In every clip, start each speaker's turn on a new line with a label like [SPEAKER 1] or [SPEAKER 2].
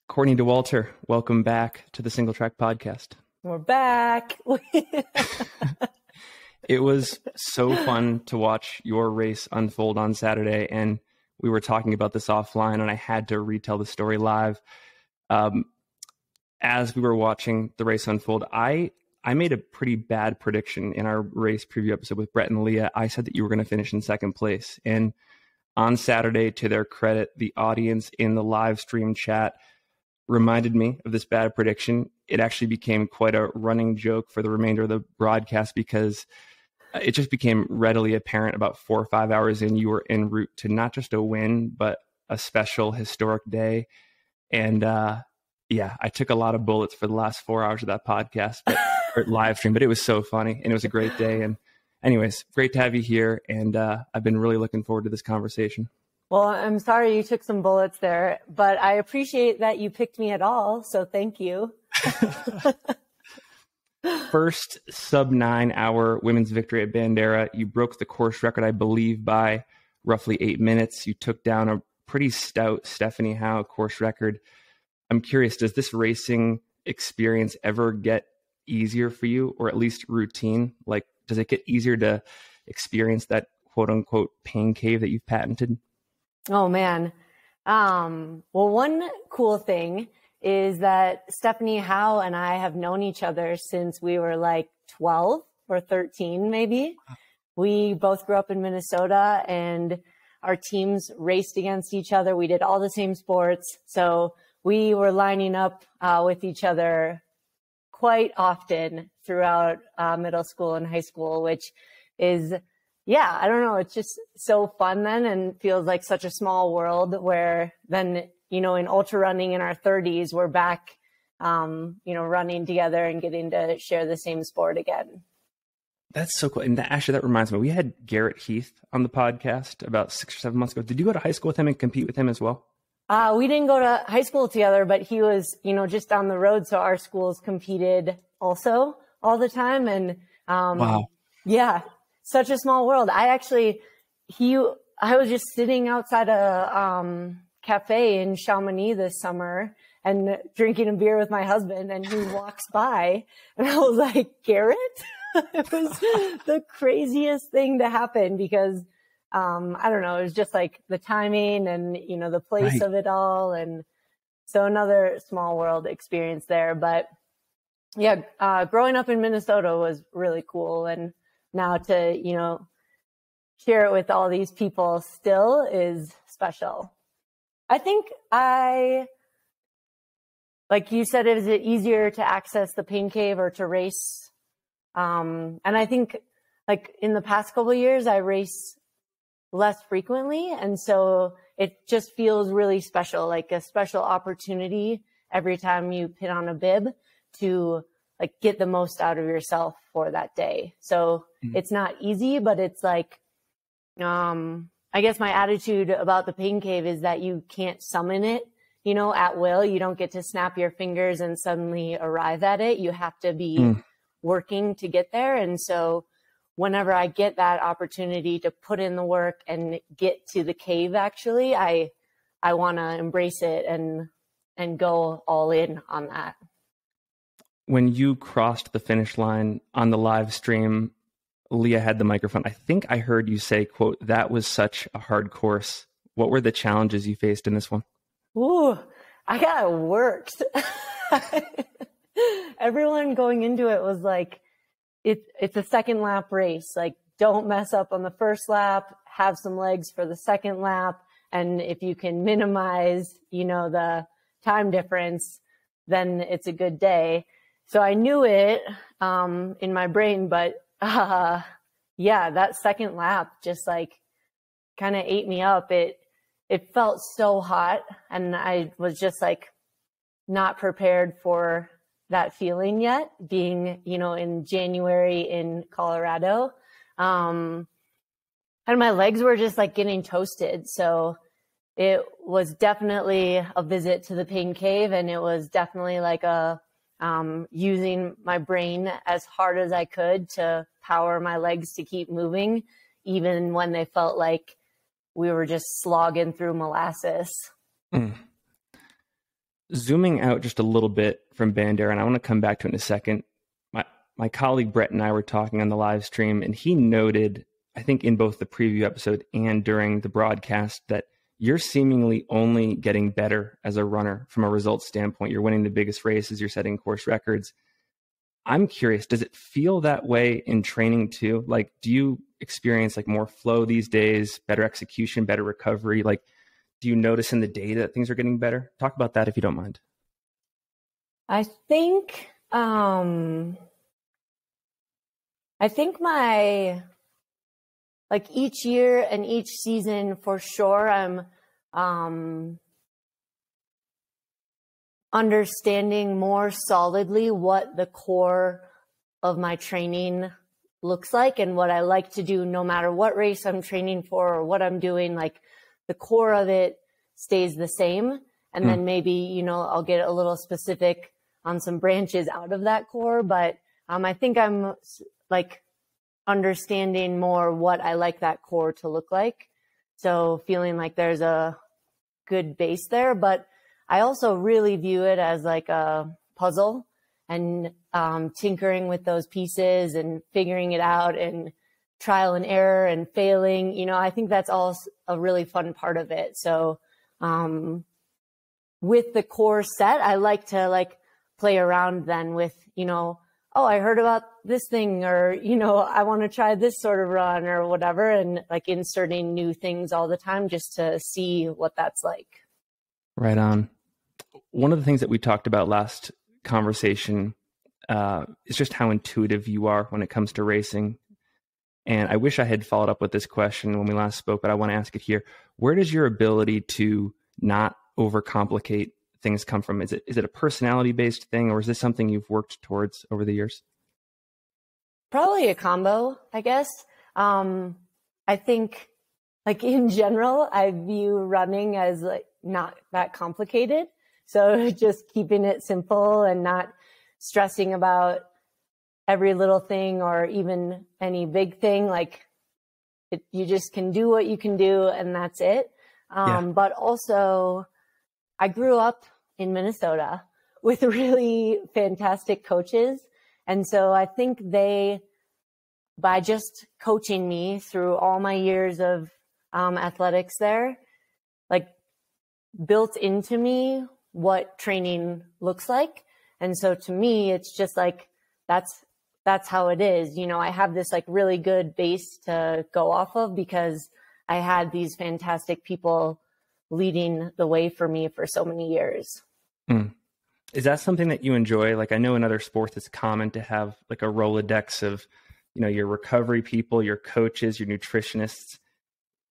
[SPEAKER 1] Courtney Dauwalter, welcome back to the Single Track Podcast.
[SPEAKER 2] We're back.
[SPEAKER 1] It was so fun to watch your race unfold on Saturday, and we were talking about this offline, and I had to retell the story live. As we were watching the race unfold, I made a pretty bad prediction in our race preview episode with Brett and Leah. I said that you were going to finish in second place, and on Saturday, to their credit, the audience in the live stream chat reminded me of this bad prediction. It actually became quite a running joke for the remainder of the broadcast because it just became readily apparent about 4 or 5 hours in, you were en route to not just a win, but a special historic day. And I took a lot of bullets for the last 4 hours of that podcast, or live stream, but it was so funny and it was a great day. And anyways, great to have you here. And I've been really looking forward to this conversation.
[SPEAKER 2] Well, I'm sorry you took some bullets there, but I appreciate that you picked me at all. So thank you.
[SPEAKER 1] First sub 9 hour women's victory at Bandera. You broke the course record, I believe, by roughly 8 minutes. You took down a pretty stout Stephanie Howe course record. I'm curious, does this racing experience ever get easier for you, or at least routine? Like, does it get easier to experience that quote unquote pain cave that you've patented?
[SPEAKER 2] Oh, man. Well, one cool thing is that Stephanie Howe and I have known each other since we were like 12 or 13, maybe. We both grew up in Minnesota and our teams raced against each other. We did all the same sports. So we were lining up with each other quite often throughout middle school and high school, which is, yeah, I don't know. It's just so fun then and feels like such a small world where then, in ultra running in our 30s, we're back, running together and getting to share the same sport again.
[SPEAKER 1] That's so cool. And actually, that reminds me, we had Garrett Heath on the podcast about 6 or 7 months ago. Did you go to high school with him and compete with him as well?
[SPEAKER 2] We didn't go to high school together, but he was, just down the road. So our schools competed also all the time. And,
[SPEAKER 1] wow.
[SPEAKER 2] Yeah, such a small world. I was just sitting outside a, cafe in Chamonix this summer and drinking a beer with my husband, and he walks by and I was like, Garrett? It was the craziest thing to happen because, I don't know, it was just like the timing and, the place of it all. And so another small world experience there, but yeah, growing up in Minnesota was really cool. And now to, share it with all these people still is special. I think like you said, is it easier to access the pain cave or to race? And I think like in the past couple of years, I race less frequently. And so it just feels really special, like a special opportunity every time you put on a bib to like get the most out of yourself for that day. So It's not easy, but it's like, I guess my attitude about the pain cave is that you can't summon it, at will. You don't get to snap your fingers and suddenly arrive at it. You have to be working to get there. And so whenever I get that opportunity to put in the work and get to the cave, actually, I want to embrace it and go all in on that.
[SPEAKER 1] When you crossed the finish line on the live stream, Leah had the microphone. I think I heard you say, quote, that was such a hard course. What were the challenges you faced in this one?
[SPEAKER 2] Ooh, I got worked. Everyone going into it was like, it's a second lap race. Like, don't mess up on the first lap, have some legs for the second lap. And if you can minimize, the time difference, then it's a good day. So I knew it in my brain, but that second lap just like kind of ate me up. It felt so hot and I was just like not prepared for that feeling yet, being, in January in Colorado. And my legs were just like getting toasted. So it was definitely a visit to the pain cave, and it was definitely like using my brain as hard as I could to power my legs to keep moving, even when they felt like we were just slogging through molasses.
[SPEAKER 1] Zooming out just a little bit from Bandera, and I want to come back to it in a second. My colleague Brett and I were talking on the live stream, and he noted, I think in both the preview episode and during the broadcast, that you're seemingly only getting better as a runner from a results standpoint. You're winning the biggest races, you're setting course records. I'm curious, does it feel that way in training too? Like, do you experience like more flow these days, better execution, better recovery? Like, do you notice in the data that things are getting better? Talk about that if you don't mind.
[SPEAKER 2] I think my, like each year and each season for sure, I'm understanding more solidly what the core of my training looks like and what I like to do no matter what race I'm training for or what I'm doing. Like the core of it stays the same. And then maybe, you know, I'll get a little specific on some branches out of that core. But I think I'm like understanding more what I like that core to look like. So feeling like there's a good base there, but I also really view it as like a puzzle and tinkering with those pieces and figuring it out and trial and error and failing. You know, I think that's all a really fun part of it. So with the core set, I like to like play around then with, you know, oh, I heard about this thing, or, you know, I want to try this sort of run or whatever. And like inserting new things all the time just to see what that's like.
[SPEAKER 1] Right on. One of the things that we talked about last conversation is just how intuitive you are when it comes to racing. And I wish I had followed up with this question when we last spoke, but I want to ask it here. Where does your ability to not overcomplicate things come from? Is it a personality-based thing, or is this something you've worked towards over the years?
[SPEAKER 2] Probably a combo, I guess. I think, like in general, I view running as like not that complicated. So just keeping it simple and not stressing about every little thing or even any big thing. Like you just can do what you can do and that's it. But also I grew up in Minnesota with really fantastic coaches. And so I think by just coaching me through all my years of athletics there, like built into me what training looks like. And so to me, it's just like, that's how it is. You know, I have this like really good base to go off of because I had these fantastic people leading the way for me for so many years.
[SPEAKER 1] Is that something that you enjoy? Like I know in other sports, it's common to have like a Rolodex of, you know, your recovery people, your coaches, your nutritionists.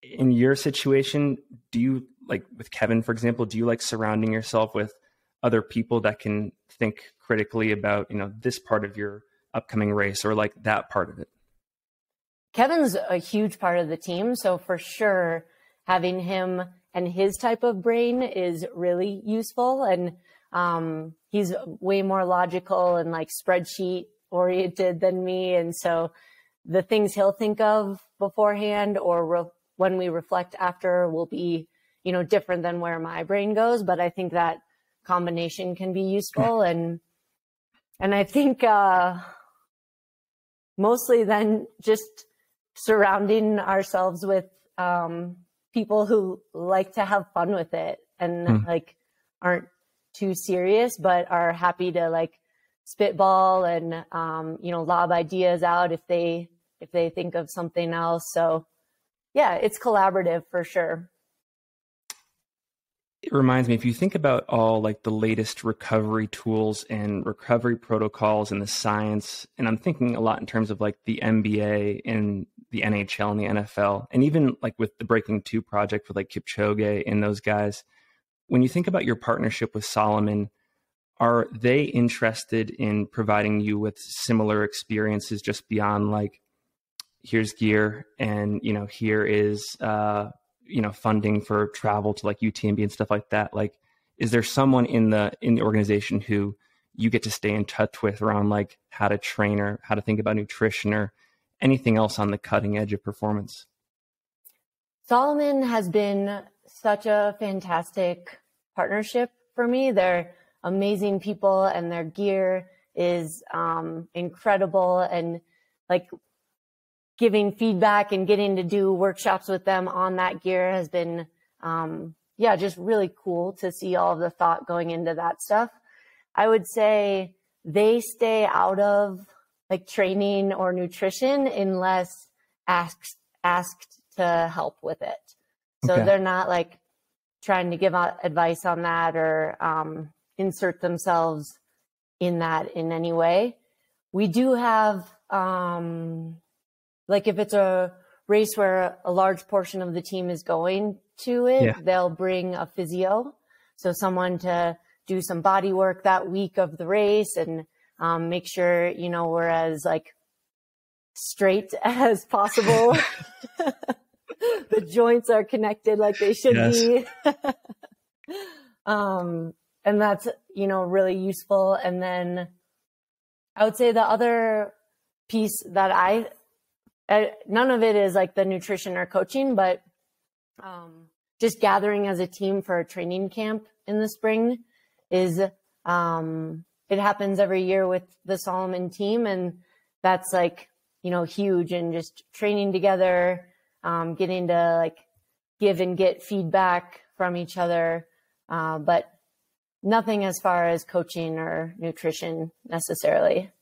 [SPEAKER 1] In your situation, do you, like with Kevin, for example, do you like surrounding yourself with other people that can think critically about, you know, this part of your upcoming race or like that part of it?
[SPEAKER 2] Kevin's a huge part of the team. So for sure, having him and his type of brain is really useful. And he's way more logical and like spreadsheet oriented than me. And so the things he'll think of beforehand or when we reflect after will be, you know, different than where my brain goes. But I think that combination can be useful. And I think mostly then just surrounding ourselves with people who like to have fun with it and like aren't too serious, but are happy to like spitball and, you know, lob ideas out if they think of something else. So yeah, it's collaborative for sure.
[SPEAKER 1] It reminds me, if you think about all like the latest recovery tools and recovery protocols and the science, and I'm thinking a lot in terms of like the NBA and the NHL and the NFL, and even like with the Breaking 2 project with like Kipchoge and those guys, when you think about your partnership with Salomon, are they interested in providing you with similar experiences just beyond like, here's gear and, you know, here is, you know, funding for travel to like UTMB and stuff like that? Like, is there someone in the organization who you get to stay in touch with around like how to train or how to think about nutrition or anything else on the cutting edge of performance?
[SPEAKER 2] Salomon has been such a fantastic partnership for me. They're amazing people, and their gear is incredible, and like giving feedback and getting to do workshops with them on that gear has been just really cool to see all of the thought going into that stuff. I would say they stay out of like training or nutrition unless asked to help with it. So they're not like trying to give out advice on that or insert themselves in that in any way. We do have, like if it's a race where a large portion of the team is going to it, they'll bring a physio. So someone to do some body work that week of the race and make sure, you know, we're as like straight as possible. The joints are connected like they should be. And that's, you know, really useful. And then I would say the other piece that none of it is like the nutrition or coaching, but just gathering as a team for a training camp in the spring is, it happens every year with the Salomon team. And that's like, you know, huge, and just training together, getting to like give and get feedback from each other. But nothing as far as coaching or nutrition necessarily.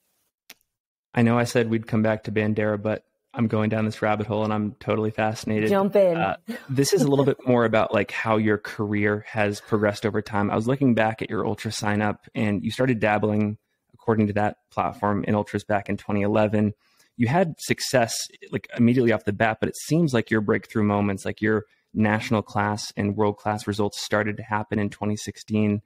[SPEAKER 1] I know I said we'd come back to Bandera, but I'm going down this rabbit hole and I'm totally fascinated.
[SPEAKER 2] Jump in.
[SPEAKER 1] This is a little bit more about like how your career has progressed over time. I was looking back at your ultra sign up, and you started dabbling, according to that platform, in ultras back in 2011. You had success like immediately off the bat, but it seems like your breakthrough moments, like your national class and world class results, started to happen in 2016.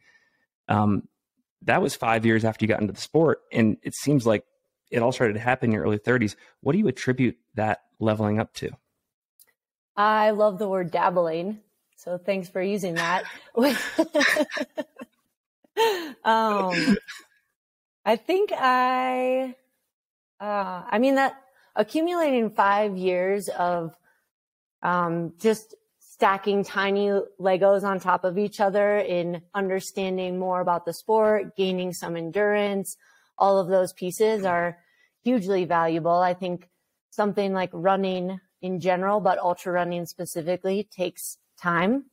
[SPEAKER 1] That was 5 years after you got into the sport. And it seems like it all started to happen in your early 30s. What do you attribute that leveling up to?
[SPEAKER 2] I love the word dabbling, so thanks for using that. I think that accumulating 5 years of just stacking tiny Legos on top of each other in understanding more about the sport, gaining some endurance, all of those pieces are hugely valuable. I think something like running in general, but ultra running specifically, takes time.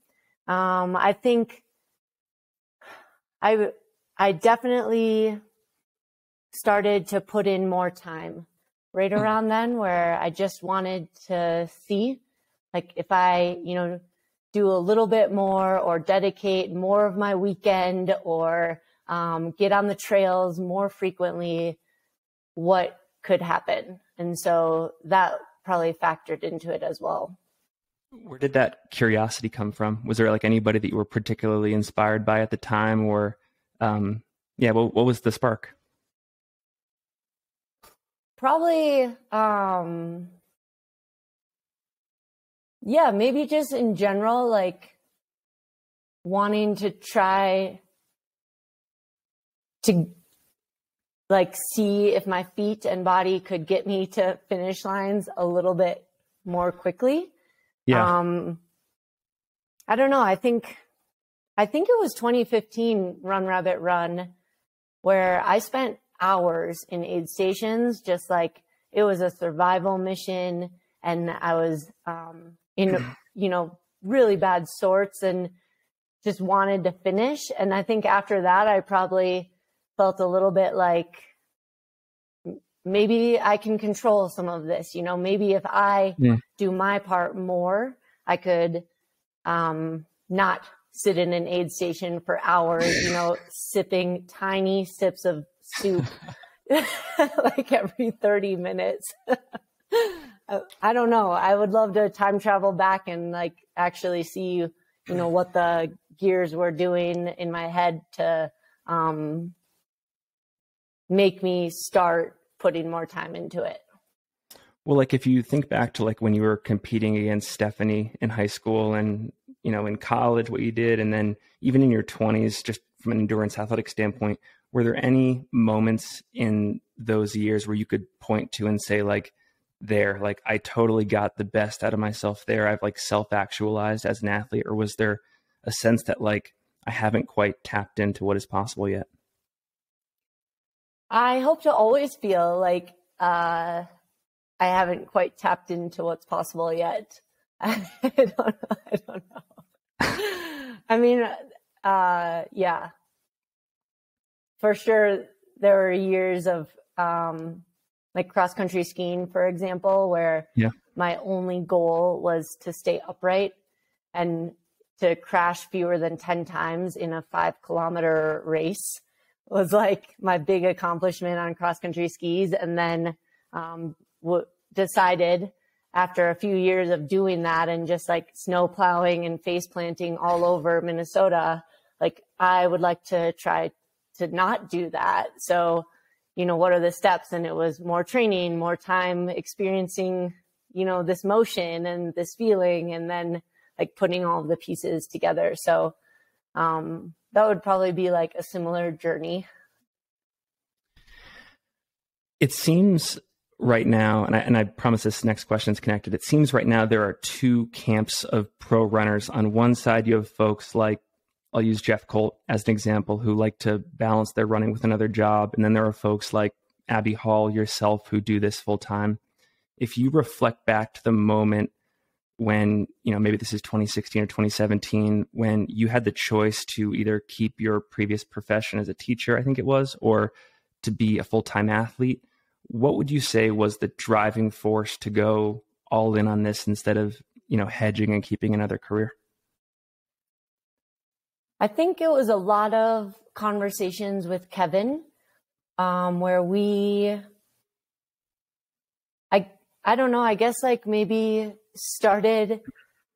[SPEAKER 2] I think I definitely started to put in more time right around then, where I just wanted to see, like, if I, you know, do a little bit more or dedicate more of my weekend or get on the trails more frequently, what could happen. And so that probably factored into it as well.
[SPEAKER 1] Where did that curiosity come from? Was there like anybody that you were particularly inspired by at the time, or what was the spark?
[SPEAKER 2] Probably, maybe just in general, like wanting to try to like see if my feet and body could get me to finish lines a little bit more quickly. I don't know. I think it was 2015 Run Rabbit Run, where I spent hours in aid stations, just like it was a survival mission, and I was in, you know, really bad sorts and just wanted to finish. And I think after that, I probably felt a little bit like maybe I can control some of this, you know, maybe if I do my part more, I could not sit in an aid station for hours, you know, sipping tiny sips of soup like every 30 minutes. I don't know. I would love to time travel back and like actually see, you know, what the gears were doing in my head to make me start putting more time into it.
[SPEAKER 1] Well, like if you think back to like when you were competing against Stephanie in high school and, you know, in college, what you did, and then even in your 20s, just from an endurance athletic standpoint, were there any moments in those years where you could point to and say like, like I totally got the best out of myself there, I've like self-actualized as an athlete? Or was there a sense that like I haven't quite tapped into what is possible yet?
[SPEAKER 2] I hope to always feel like I haven't quite tapped into what's possible yet. I don't know. I don't know. I mean, yeah, for sure. There were years of like cross-country skiing, for example, where my only goal was to stay upright and to crash fewer than 10 times in a 5-kilometer race was like my big accomplishment on cross-country skis. And then decided after a few years of doing that and just like snow plowing and face planting all over Minnesota, like I would like to try to not do that. So, you know, what are the steps? And it was more training, more time experiencing, you know, this motion and this feeling, and then like putting all of the pieces together. So that would probably be like a similar journey.
[SPEAKER 1] It seems right now, and I promise this next question is connected. It seems right now there are two camps of pro runners. On one side, you have folks like, I'll use Jeff Colt as an example, who like to balance their running with another job. And then there are folks like Abby Hall, yourself, who do this full time. If you reflect back to the moment when, you know, maybe this is 2016 or 2017, when you had the choice to either keep your previous profession as a teacher, I think it was, or to be a full-time athlete, what would you say was the driving force to go all in on this instead of, you know, hedging and keeping another career?
[SPEAKER 2] I think it was a lot of conversations with Kevin, where I don't know, I guess like maybe started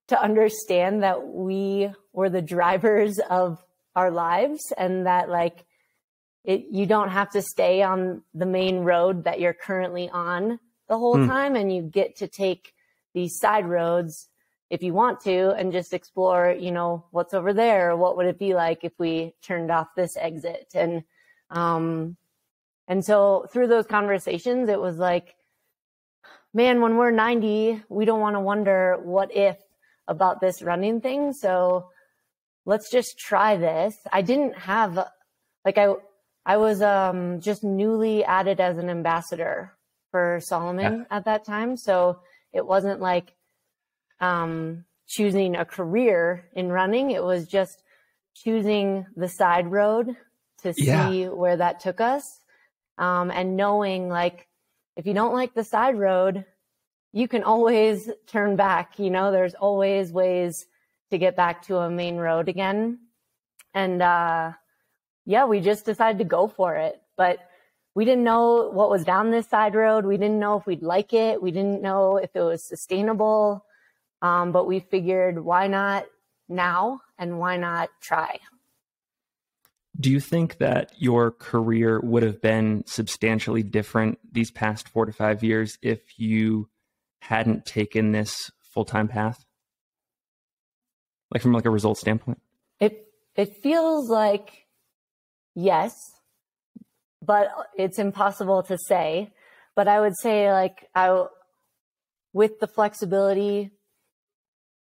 [SPEAKER 2] to understand that we were the drivers of our lives, and that like you don't have to stay on the main road that you're currently on the whole time, and you get to take these side roads if you want to, and just explore, you know, what's over there. What would it be like if we turned off this exit? And so through those conversations, it was like, man, when we're 90, we don't want to wonder what if about this running thing. So let's just try this. I didn't have, like, I was just newly added as an ambassador for Salomon at that time. So it wasn't like choosing a career in running. It was just choosing the side road to see where that took us. And knowing like, if you don't like the side road, you can always turn back. You know, there's always ways to get back to a main road again. And we just decided to go for it. But we didn't know what was down this side road. We didn't know if we'd like it. We didn't know if it was sustainable. But we figured, why not now, and why not try?
[SPEAKER 1] Do you think that your career would have been substantially different these past 4 to 5 years if you hadn't taken this full-time path? Like from like a result standpoint?
[SPEAKER 2] It feels like yes, but it's impossible to say. But I would say like with the flexibility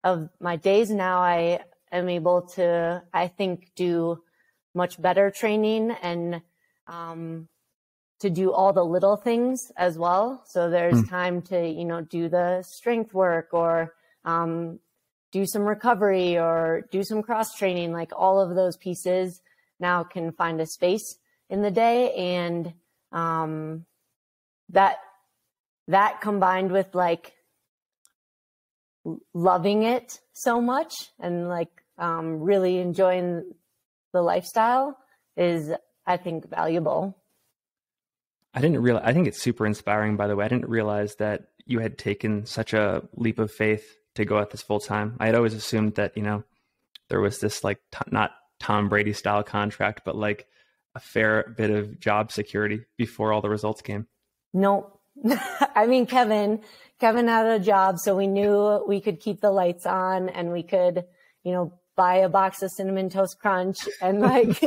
[SPEAKER 2] of my days now, I am able to, I think, do much better training and to do all the little things as well. So there's time to, you know, do the strength work or do some recovery or do some cross training. Like all of those pieces now can find a space in the day. And that combined with like loving it so much and like really enjoying the lifestyle is, I think, valuable.
[SPEAKER 1] I think it's super inspiring, by the way. I didn't realize that you had taken such a leap of faith to go at this full time. I had always assumed that, you know, there was this like not Tom Brady style contract, but like a fair bit of job security before all the results came.
[SPEAKER 2] Nope. I mean, Kevin had a job, so we knew we could keep the lights on and we could, you know, buy a box of Cinnamon Toast Crunch, and like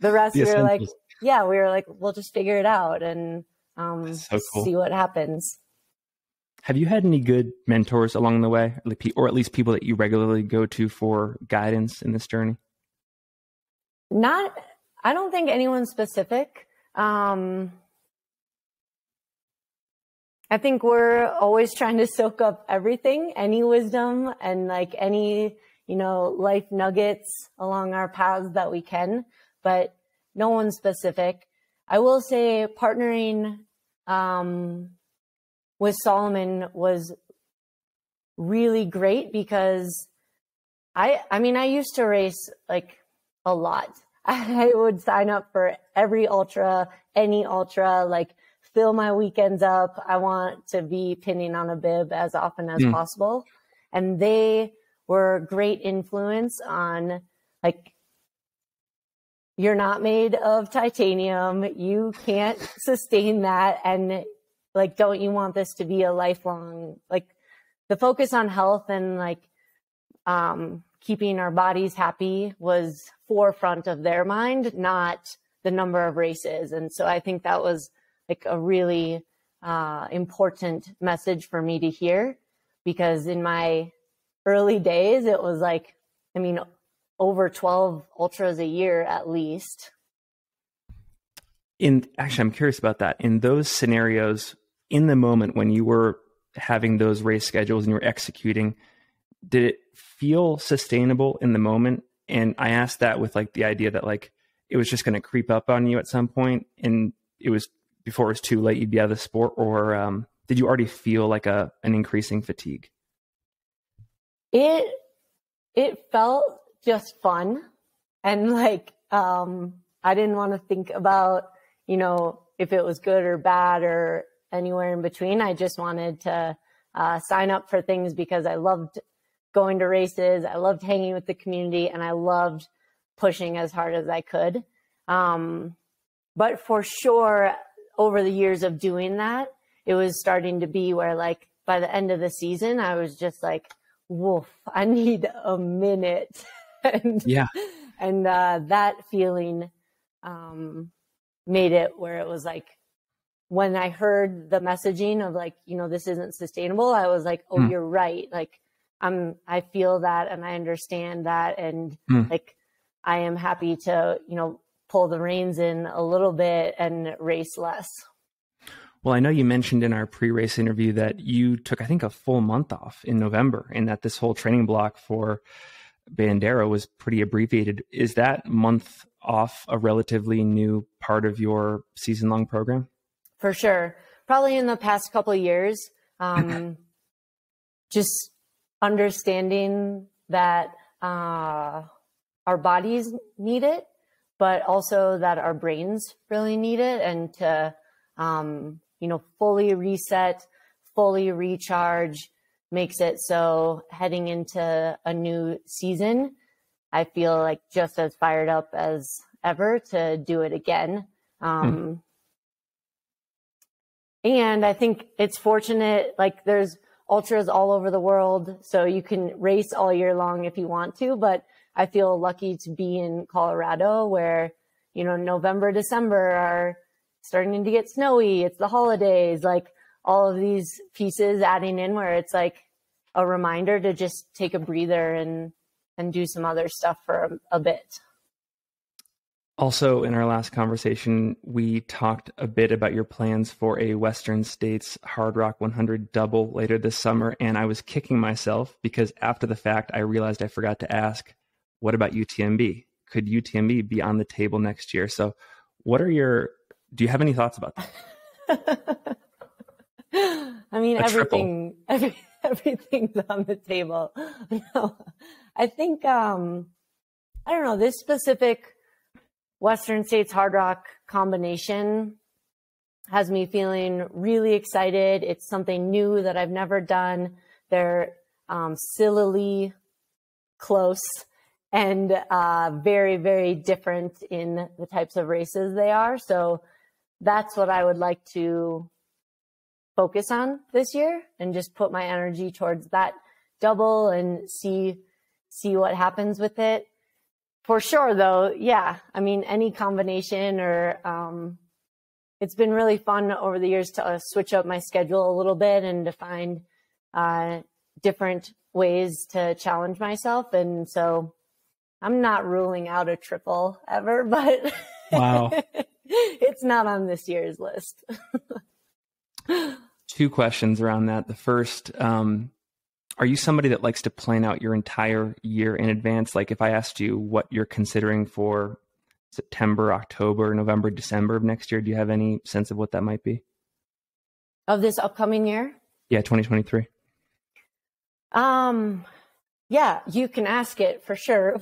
[SPEAKER 2] the rest we were like, we'll just figure it out and so cool. See what happens.
[SPEAKER 1] Have you had any good mentors along the way, or at least people that you regularly go to for guidance in this journey?
[SPEAKER 2] I don't think anyone specific. I think we're always trying to soak up everything, any wisdom and like any, life nuggets along our paths that we can, but no one specific. I will say partnering with Salomon was really great because I used to race like a lot. I would sign up for every ultra, any ultra, like fill my weekends up. I want to be pinning on a bib as often as possible. And they were a great influence on like, you're not made of titanium. You can't sustain that. And like, don't you want this to be a lifelong, like the focus on health and like, keeping our bodies happy was forefront of their mind, not the number of races. And so I think that was like a really important message for me to hear, because in my early days, it was like, over 12 ultras a year at least.
[SPEAKER 1] Actually, I'm curious about that. In those scenarios, in the moment when you were having those race schedules and you were executing, did it feel sustainable in the moment? And I asked that with like the idea that like it was just going to creep up on you at some point, and it was before it was too late, you'd be out of the sport, or did you already feel like an increasing fatigue?
[SPEAKER 2] It felt just fun, and like I didn't want to think about if it was good or bad or anywhere in between. I just wanted to sign up for things because I loved going to races. I loved hanging with the community, and I loved pushing as hard as I could. But for sure, over the years of doing that, it was starting to be where like by the end of the season, I was just like, woof, I need a minute. And that feeling made it where it was like, when I heard the messaging of like, this isn't sustainable, I was like, oh, you're right. Like, I feel that and I understand that. And like, I am happy to, pull the reins in a little bit and race less.
[SPEAKER 1] Well, I know you mentioned in our pre-race interview that you took, I think, a full month off in November, and that this whole training block for Bandera was pretty abbreviated. Is that month off a relatively new part of your season-long program? For
[SPEAKER 2] sure. Probably in the past couple of years, just understanding that our bodies need it, but also that our brains really need it, and to, fully reset, fully recharge makes it so heading into a new season, I feel like just as fired up as ever to do it again. And I think it's fortunate, like there's ultras all over the world, so you can race all year long if you want to, but I feel lucky to be in Colorado where, November, December are starting to get snowy. It's the holidays, like all of these pieces adding in where it's like a reminder to just take a breather and do some other stuff for a bit.
[SPEAKER 1] Also, in our last conversation, we talked a bit about your plans for a Western States Hard Rock 100 double later this summer, and I was kicking myself because after the fact, I realized I forgot to ask, what about UTMB? Could UTMB be on the table next year? So do you have any thoughts about that?
[SPEAKER 2] Everything's on the table. No, I think, I don't know, this specific Western States Hard Rock combination has me feeling really excited. It's something new that I've never done. They're sillily close and very, very different in the types of races they are. So that's what I would like to focus on this year and just put my energy towards that double and see what happens with it. For sure, though, yeah, any combination or it's been really fun over the years to switch up my schedule a little bit and to find different ways to challenge myself. And so I'm not ruling out a triple ever, but
[SPEAKER 1] wow.
[SPEAKER 2] It's not on this year's list.
[SPEAKER 1] 2 questions around that. The first, are you somebody that likes to plan out your entire year in advance? Like if I asked you what you're considering for September, October, November, December of next year, do you have any sense of what that might be?
[SPEAKER 2] Of this upcoming year?
[SPEAKER 1] Yeah, 2023.
[SPEAKER 2] Yeah, you can ask it for sure.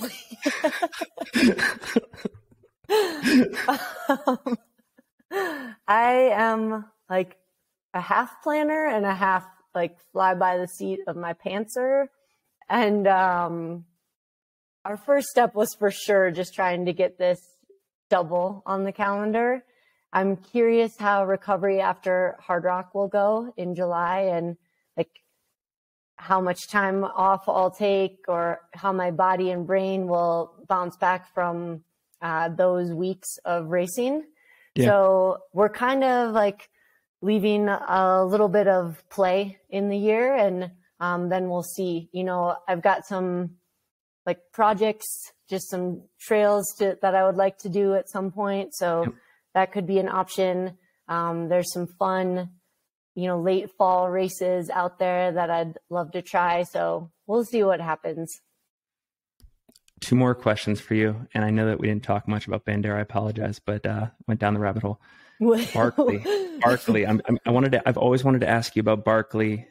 [SPEAKER 2] I am like a half planner and a half like fly by the seat of my pantser. And our first step was for sure just trying to get this double on the calendar. I'm curious how recovery after Hard Rock will go in July, and like how much time off I'll take, or how my body and brain will bounce back from those weeks of racing. Yeah. So we're kind of like leaving a little bit of play in the year, and then we'll see. You know, I've got some like projects, just some trails that I would like to do at some point. So that could be an option. There's some fun, you know, late fall races out there that I'd love to try. So we'll see what happens.
[SPEAKER 1] 2 more questions for you. And I know that we didn't talk much about Bandera. I apologize, but went down the rabbit hole. Barkley. I've always wanted to ask you about Barkley.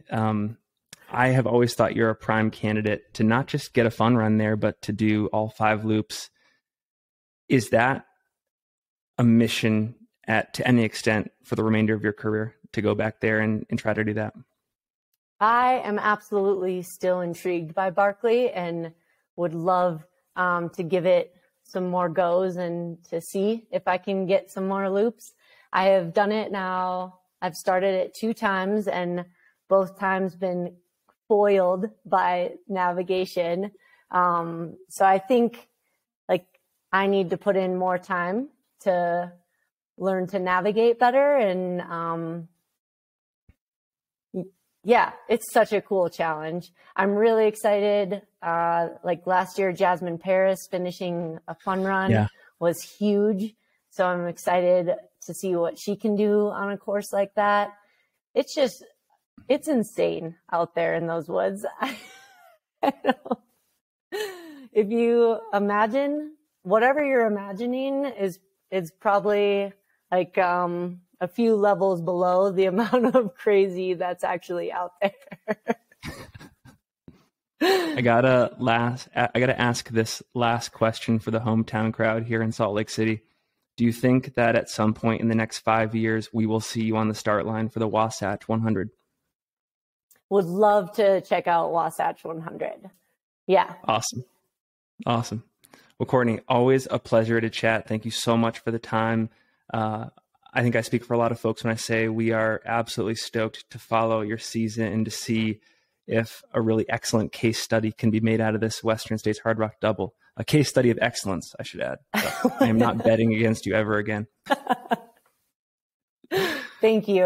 [SPEAKER 1] I have always thought you're a prime candidate to not just get a fun run there, but to do all 5 loops. Is that a mission to any extent for the remainder of your career, to go back there and try to do that?
[SPEAKER 2] I am absolutely still intrigued by Barkley and would love to give it some more goes and to see if I can get some more loops. I have done it now. I've started it 2 times and both times been foiled by navigation. So I think like I need to put in more time to learn to navigate better. And yeah, it's such a cool challenge. I'm really excited. Like last year, Jasmine Paris finishing a fun run was huge. So I'm excited to see what she can do on a course like that. It's insane out there in those woods. If you imagine, whatever you're imagining is probably like a few levels below the amount of crazy that's actually out there.
[SPEAKER 1] I gotta ask this last question for the hometown crowd here in Salt Lake City. Do you think that at some point in the next 5 years, we will see you on the start line for the Wasatch 100?
[SPEAKER 2] Would love to check out Wasatch 100. Yeah.
[SPEAKER 1] Awesome. Well, Courtney, always a pleasure to chat. Thank you so much for the time. I think I speak for a lot of folks when I say we are absolutely stoked to follow your season and to see if a really excellent case study can be made out of this Western States Hard Rock double. A case study of excellence, I should add. So I am not betting against you ever again.
[SPEAKER 2] Thank you.